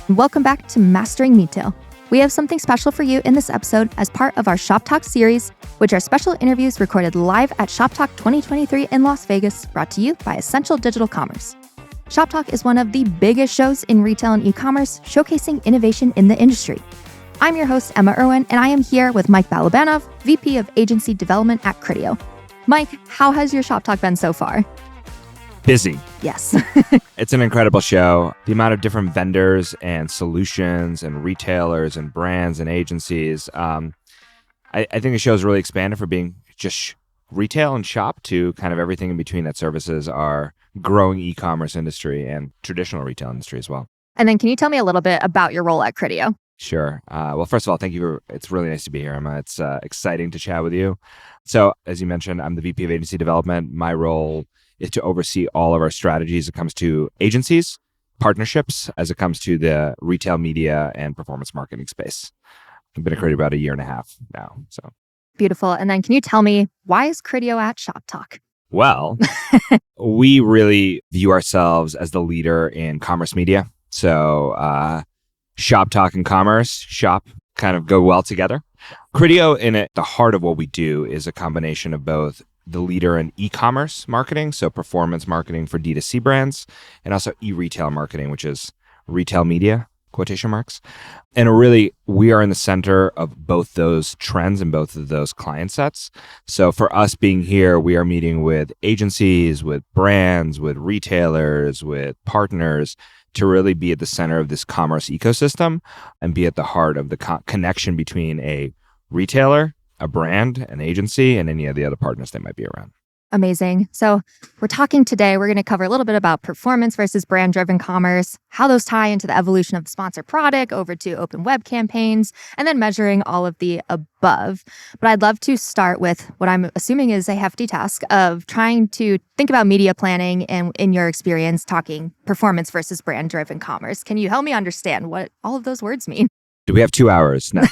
Welcome back to Mastering Retail. We have something special for you in this episode as part of our ShopTalk series, which are special interviews recorded live at ShopTalk 2023 in Las Vegas, brought to you by Essential Digital Commerce. ShopTalk is one of the biggest shows in retail and e-commerce, showcasing innovation in the industry. I'm your host, Emma Irwin, and I am here with Mike Balabanov, VP of Agency Development at Criteo. Mike, how has your ShopTalk been so far? Busy. Yes. It's an incredible show. The amount of different vendors and solutions and retailers and brands and agencies. I think the show is really expanded from being just retail and shop to kind of everything in between that services our growing e-commerce industry and traditional retail industry as well. And then can you tell me a little bit about your role at Criteo? Sure. Well, first of all, thank you. It's really nice to be here, Emma. It's exciting to chat with you. So as you mentioned, I'm the VP of Agency Development. My role is to oversee all of our strategies as it comes to agencies, partnerships, as it comes to the retail media and performance marketing space. I've been at Criteo about a year and a half now. So Beautiful. And then can you tell me, why is Criteo at ShopTalk? Well, we really view ourselves as the leader in commerce media. So ShopTalk and commerce, shop kind of go well together. Criteo, the heart of what we do is a combination of both the leader in e-commerce marketing, so performance marketing for D2C brands, and also e-retail marketing, which is retail media, quotation marks. And really, we are in the center of both those trends and both of those client sets. So for us being here, we are meeting with agencies, with brands, with retailers, with partners to really be at the center of this commerce ecosystem and be at the heart of the connection between a retailer, a brand, an agency, and any of the other partners that might be around. Amazing. So we're talking today, we're going to cover a little bit about performance versus brand-driven commerce, how those tie into the evolution of the sponsored product over to open web campaigns, and then measuring all of the above. But I'd love to start with what I'm assuming is a hefty task of trying to think about media planning and, in your experience, talking performance versus brand-driven commerce. Can you help me understand what all of those words mean? Do we have 2 hours? No.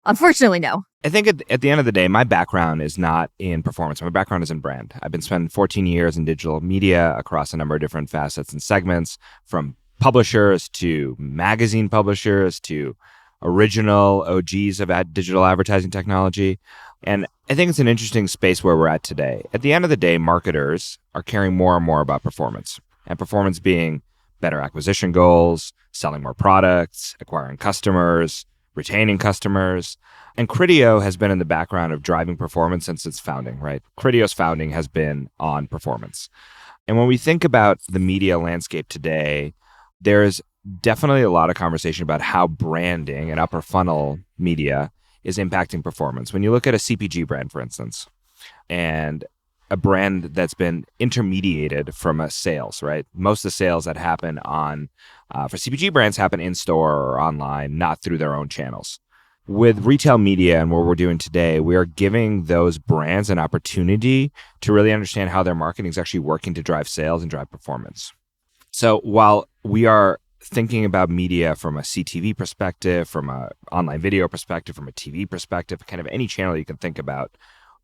Unfortunately, no. I think at the end of the day, my background is not in performance. My background is in brand. I've been spending 14 years in digital media across a number of different facets and segments, from publishers to magazine publishers to original OGs of digital advertising technology. And I think it's an interesting space where we're at today. At the end of the day, marketers are caring more and more about performance, and performance being better acquisition goals, selling more products, acquiring customers, retaining customers. And Criteo has been in the background of driving performance since its founding, right? Criteo's founding has been on performance. And when we think about the media landscape today, there's definitely a lot of conversation about how branding and upper funnel media is impacting performance. When you look at a CPG brand, for instance, and a brand that's been intermediated from a sales, right? Most of the sales that happen for CPG brands happen in store or online, not through their own channels. With retail media and what we're doing today, we are giving those brands an opportunity to really understand how their marketing is actually working to drive sales and drive performance. So while we are thinking about media from a CTV perspective, from an online video perspective, from a TV perspective, kind of any channel you can think about,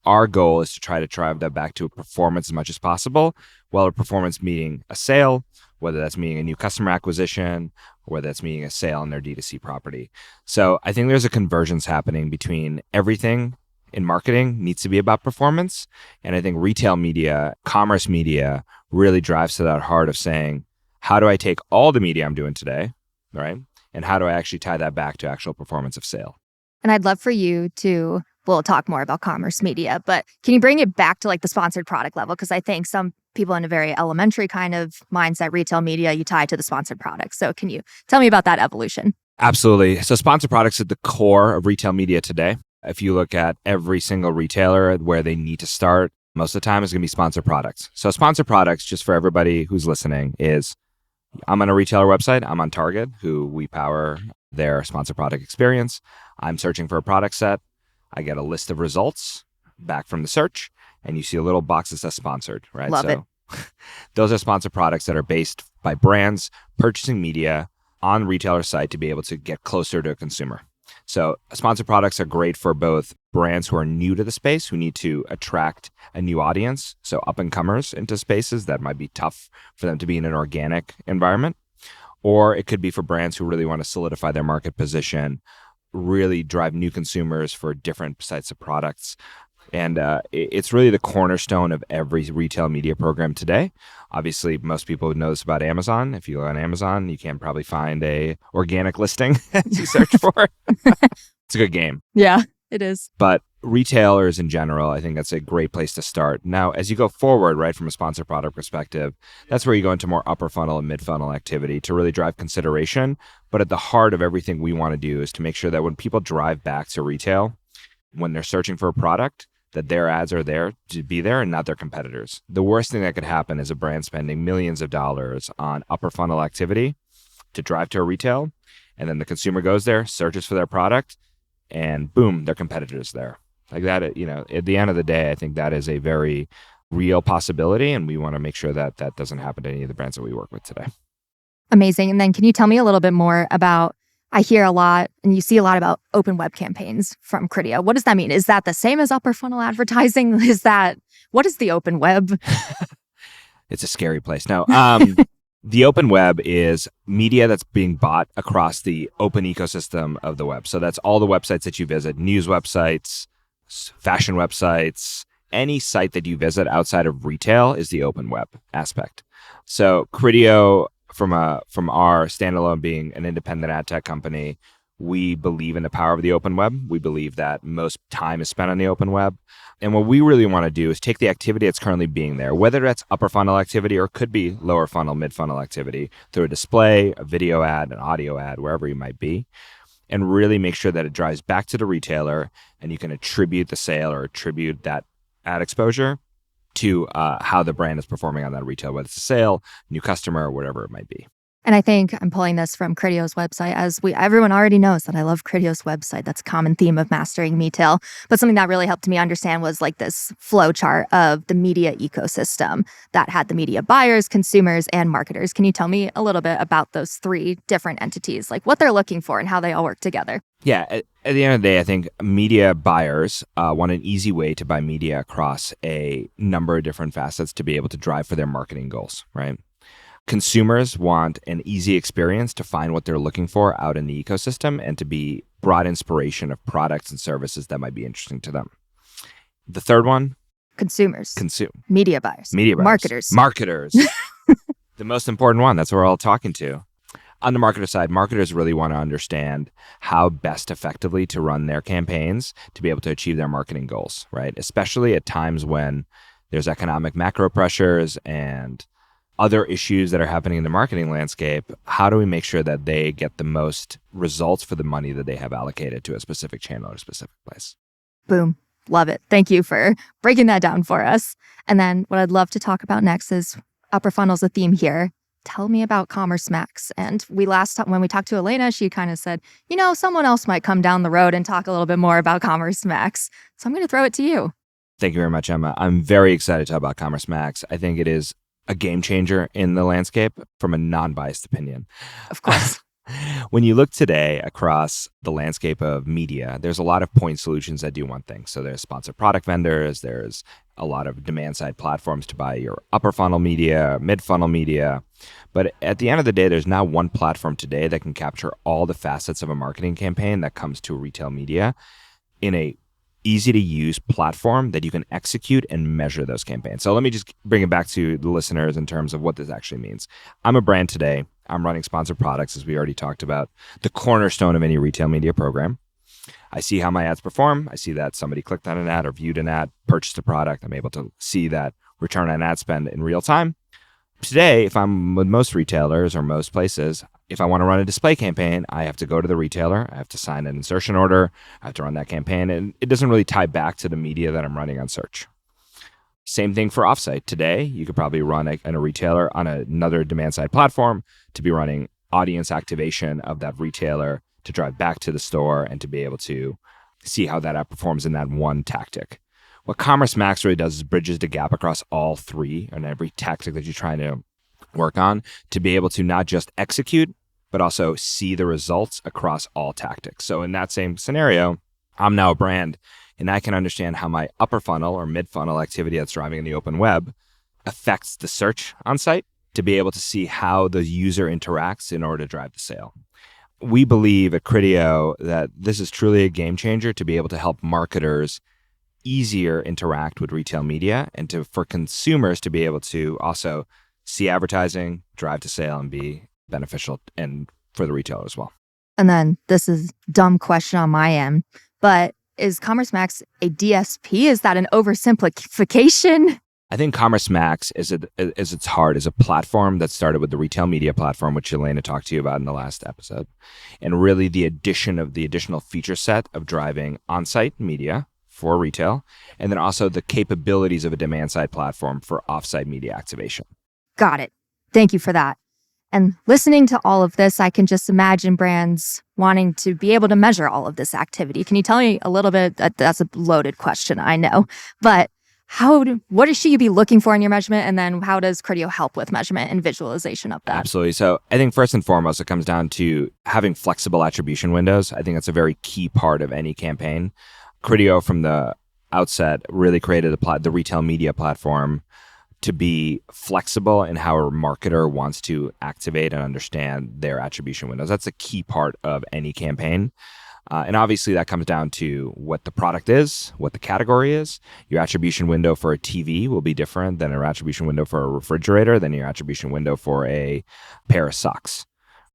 our goal is to try to drive that back to a performance as much as possible, while a performance meaning a sale, whether that's meaning a new customer acquisition, or whether that's meaning a sale on their D2C property. So I think there's a convergence happening between everything in marketing needs to be about performance. And I think retail media, commerce media really drives to that heart of saying, how do I take all the media I'm doing today, right? And how do I actually tie that back to actual performance of sale? And I'd love for you to, we'll talk more about commerce media, but can you bring it back to like the sponsored product level? Because I think some people in a very elementary kind of mindset, retail media, you tie to the sponsored product. So can you tell me about that evolution? Absolutely. So sponsored products at the core of retail media today. If you look at every single retailer where they need to start, most of the time is going to be sponsored products. So sponsored products, just for everybody who's listening, is I'm on a retailer website. I'm on Target, who we power their sponsored product experience. I'm searching for a product set. I get a list of results back from the search, and you see a little box that says sponsored, right? Love it. Those are sponsored products that are based by brands purchasing media on retailer site to be able to get closer to a consumer. So sponsored products are great for both brands who are new to the space, who need to attract a new audience, so up-and-comers into spaces that might be tough for them to be in an organic environment, Or it could be for brands who really want to solidify their market position, really drive new consumers for different types of products. And it's really the cornerstone of every retail media program today. Obviously, most people would know this about Amazon. If you go on Amazon, you can probably find a organic listing as you search for. It's a good game. Yeah, it is. But retailers in general, I think that's a great place to start. Now, as you go forward, right, from a sponsored product perspective, that's where you go into more upper funnel and mid funnel activity to really drive consideration. But at the heart of everything we want to do is to make sure that when people drive back to retail, when they're searching for a product, that their ads are there to be there and not their competitors. The worst thing that could happen is a brand spending millions of dollars on upper funnel activity to drive to a retail, and then the consumer goes there, searches for their product, and boom, their competitor's there. Like that, at the end of the day, I think that is a very real possibility, and we want to make sure that that doesn't happen to any of the brands that we work with today. Amazing. And then can you tell me a little bit more about, I hear a lot and you see a lot about open web campaigns from Criteo. What does that mean? Is that the same as upper funnel advertising? What is the open web? It's a scary place. No, the open web is media that's being bought across the open ecosystem of the web. So that's all the websites that you visit, news websites, fashion websites, any site that you visit outside of retail is the open web aspect. So Criteo, from our standalone being an independent ad tech company, we believe in the power of the open web. We believe that most time is spent on the open web. And what we really want to do is take the activity that's currently being there, whether that's upper funnel activity or could be lower funnel, mid funnel activity, through a display, a video ad, an audio ad, wherever you might be, and really make sure that it drives back to the retailer and you can attribute the sale or attribute that ad exposure to how the brand is performing on that retail, whether it's a sale, new customer, or whatever it might be. And I think I'm pulling this from Criteo's website, everyone already knows that I love Criteo's website. That's a common theme of mastering retail. But something that really helped me understand was like this flow chart of the media ecosystem that had the media buyers, consumers, and marketers. Can you tell me a little bit about those three different entities, like what they're looking for and how they all work together? Yeah, at the end of the day, I think media buyers want an easy way to buy media across a number of different facets to be able to drive for their marketing goals, right? Consumers want an easy experience to find what they're looking for out in the ecosystem and to be broad inspiration of products and services that might be interesting to them. The third one? Consumers. Media buyers. Marketers. The most important one. That's what we're all talking to. On the marketer side, marketers really want to understand how best effectively to run their campaigns to be able to achieve their marketing goals, right? Especially at times when there's economic macro pressures and other issues that are happening in the marketing landscape. How do we make sure that they get the most results for the money that they have allocated to a specific channel or a specific place? Boom. Love it. Thank you for breaking that down for us. And then what I'd love to talk about next is upper funnel's a theme here. Tell me about Commerce Max. And when we talked to Elena, she kind of said, someone else might come down the road and talk a little bit more about Commerce Max. So I'm going to throw it to you. Thank you very much, Emma. I'm very excited to talk about Commerce Max. I think it is a game changer in the landscape from a non-biased opinion. Of course. When you look today across the landscape of media, there's a lot of point solutions that do one thing. So there's sponsored product vendors, there's a lot of demand side platforms to buy your upper funnel media, mid funnel media. But at the end of the day, there's now one platform today that can capture all the facets of a marketing campaign that comes to retail media in a easy to use platform that you can execute and measure those campaigns. So let me just bring it back to the listeners in terms of what this actually means. I'm a brand today. I'm running sponsored products, as we already talked about, the cornerstone of any retail media program. I see how my ads perform. I see that somebody clicked on an ad or viewed an ad, purchased a product. I'm able to see that return on ad spend in real time. Today, if I'm with most retailers or most places, if I want to run a display campaign, I have to go to the retailer. I have to sign an insertion order. I have to run that campaign. And it doesn't really tie back to the media that I'm running on search. Same thing for offsite. Today, you could probably run a retailer on another demand side platform to be running audience activation of that retailer to drive back to the store and to be able to see how that app performs in that one tactic. What Commerce Max really does is bridges the gap across all three and every tactic that you're trying to work on to be able to not just execute, but also see the results across all tactics. So in that same scenario, I'm now a brand and I can understand how my upper funnel or mid funnel activity that's driving in the open web affects the search on site to be able to see how the user interacts in order to drive the sale. We believe at Criteo that this is truly a game changer to be able to help marketers easier interact with retail media and for consumers to be able to also see advertising, drive to sale, and be beneficial and for the retailer as well. And then this is a dumb question on my end, but is Commerce Max a DSP? Is that an oversimplification? I think Commerce Max, is its heart, is a platform that started with the retail media platform, which Elena talked to you about in the last episode, and really the additional feature set of driving on-site media for retail, and then also the capabilities of a demand-side platform for off-site media activation. Got it. Thank you for that. And listening to all of this, I can just imagine brands wanting to be able to measure all of this activity. Can you tell me a little bit? That's a loaded question, I know, but what should you be looking for in your measurement? And then how does Criteo help with measurement and visualization of that? Absolutely. So I think first and foremost, it comes down to having flexible attribution windows. I think that's a very key part of any campaign. Criteo from the outset really created the retail media platform to be flexible in how a marketer wants to activate and understand their attribution windows. That's a key part of any campaign. And obviously that comes down to what the product is, what the category is. Your attribution window for a TV will be different than your attribution window for a refrigerator, than your attribution window for a pair of socks.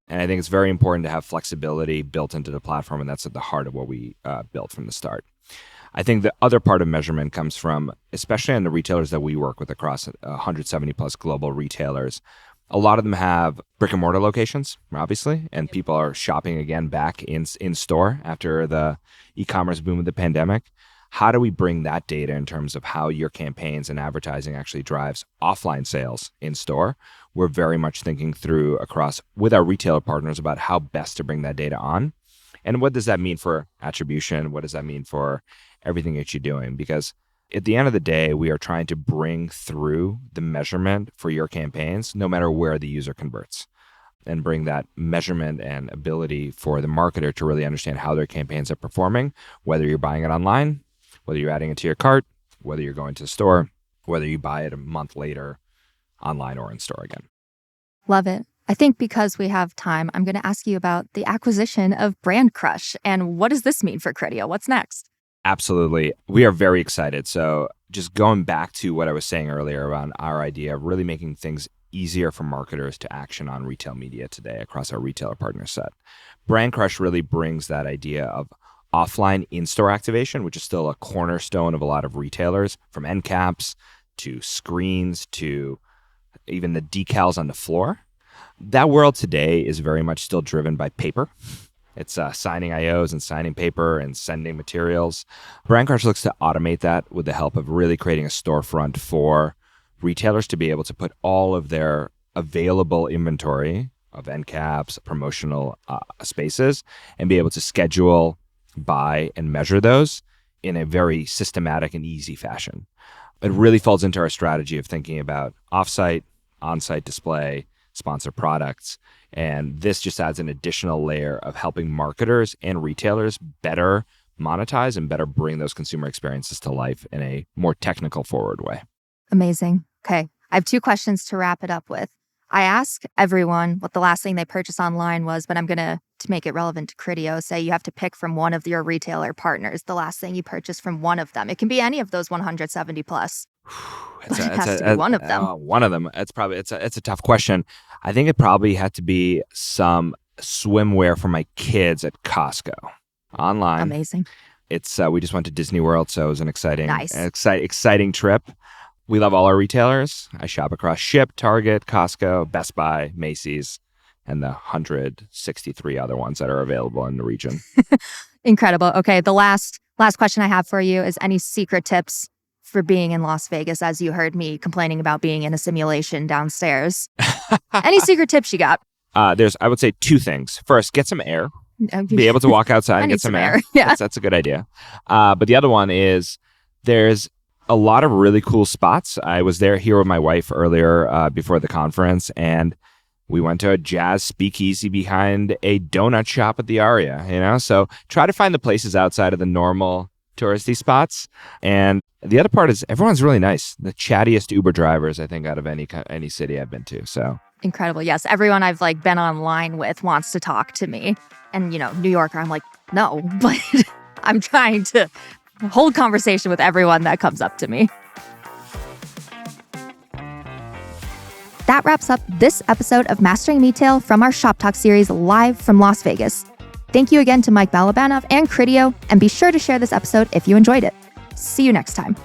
And I think it's very important to have flexibility built into the platform, and that's at the heart of what we built from the start. I think the other part of measurement comes from, especially on the retailers that we work with across 170 plus global retailers. A lot of them have brick and mortar locations, obviously, and people are shopping again back in store after the e-commerce boom of the pandemic. How do we bring that data in terms of how your campaigns and advertising actually drives offline sales in store? We're very much thinking through with our retailer partners about how best to bring that data on. And what does that mean for attribution? What does that mean for everything that you're doing? Because at the end of the day, we are trying to bring through the measurement for your campaigns, no matter where the user converts, and bring that measurement and ability for the marketer to really understand how their campaigns are performing, whether you're buying it online, whether you're adding it to your cart, whether you're going to the store, whether you buy it a month later online or in store again. Love it. I think because we have time, I'm going to ask you about the acquisition of Brand Crush. And what does this mean for Criteo? What's next? Absolutely. We are very excited. So just going back to what I was saying earlier around our idea of really making things easier for marketers to action on retail media today across our retailer partner set. Brand Crush really brings that idea of offline in-store activation, which is still a cornerstone of a lot of retailers, from end caps to screens to even the decals on the floor. That world today is very much still driven by paper. It's signing IOs and signing paper and sending materials. Brand Crush looks to automate that with the help of really creating a storefront for retailers to be able to put all of their available inventory of end caps, promotional spaces, and be able to schedule, buy, and measure those in a very systematic and easy fashion. It really falls into our strategy of thinking about offsite, on-site display, sponsored products. And this just adds an additional layer of helping marketers and retailers better monetize and better bring those consumer experiences to life in a more technical forward way. Amazing. Okay. I have 2 questions to wrap it up with. I ask everyone what the last thing they purchased online was, but I'm going to make it relevant to Criteo, say you have to pick from one of your retailer partners, the last thing you purchased from one of them. It can be any of those 170 plus. It has to be one of them. One of them. It's a tough question. I think it probably had to be some swimwear for my kids at Costco online. Amazing. It's we just went to Disney World, so it was an exciting trip. We love all our retailers. I shop across Ship, Target, Costco, Best Buy, Macy's, and the 163 other ones that are available in the region. Incredible. Okay, the last question I have for you is any secret tips for being in Las Vegas, as you heard me complaining about being in a simulation downstairs. Any secret tips you got? There's, I would say, 2 things. First, get some air. Be able to walk outside and get some air. Yeah. That's a good idea. But the other one is there's a lot of really cool spots. I was here with my wife earlier before the conference, and we went to a jazz speakeasy behind a donut shop at the Aria, So try to find the places outside of the normal touristy spots. And the other part is everyone's really nice. The chattiest Uber drivers, I think, out of any city I've been to. So incredible. Yes, everyone I've been online with wants to talk to me. And, New Yorker, I'm like, no, but I'm trying to hold conversation with everyone that comes up to me. That wraps up this episode of Mastering Retail from our ShopTalk series live from Las Vegas. Thank you again to Mike Balabanov and Criteo, and be sure to share this episode if you enjoyed it. See you next time.